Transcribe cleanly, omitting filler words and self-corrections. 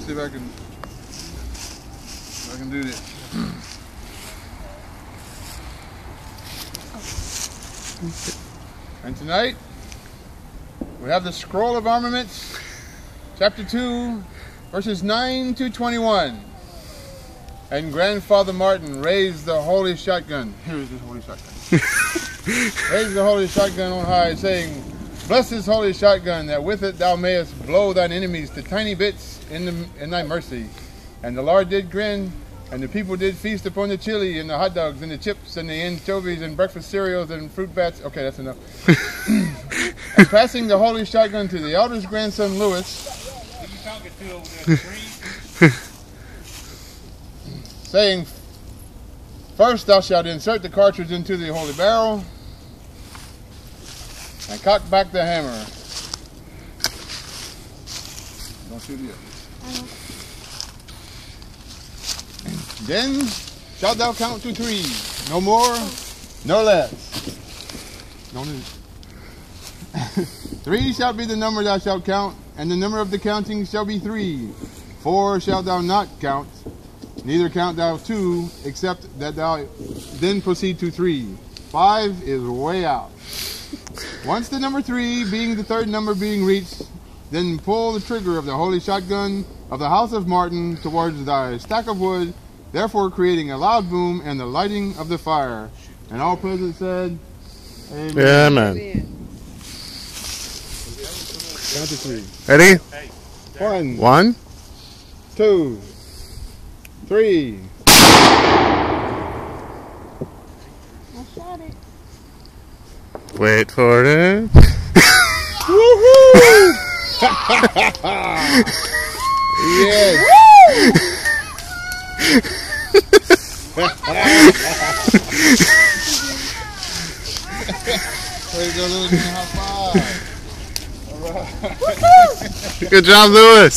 see if I can do this. And tonight we have the Scroll of Armaments, chapter 2, verses 9 to 21. And Grandfather Martin raised the holy shotgun. Here is this holy shotgun. Raised the holy shotgun on high, saying, "Bless this holy shotgun, that with it thou mayest blow thine enemies to tiny bits in thy mercy." And the Lord did grin, and the people did feast upon the chili and the hot dogs and the chips and the anchovies and breakfast cereals and fruit bats. Okay, that's enough. And passing the holy shotgun to the eldest grandson, Louis, saying, "First thou shalt insert the cartridge into the holy barrel, and cock back the hammer." Don't shoot it. Then shalt thou count to 3, no more, no less. Don't 3 shall be the number thou shalt count, and the number of the counting shall be 3. 4 shalt thou not count, neither count thou 2, except that thou then proceed to 3. 5 is way out. Once the number 3, being the third number being reached, then pull the trigger of the holy shotgun of the house of Martin towards thy stack of wood, therefore creating a loud boom and the lighting of the fire. And all present said, Amen. Amen. Count to 3. Ready? 1, 2, 3. I shot it. Wait for it. Woohoo! Yes. Way to go, Louis. High five. All right. Good job, Louis.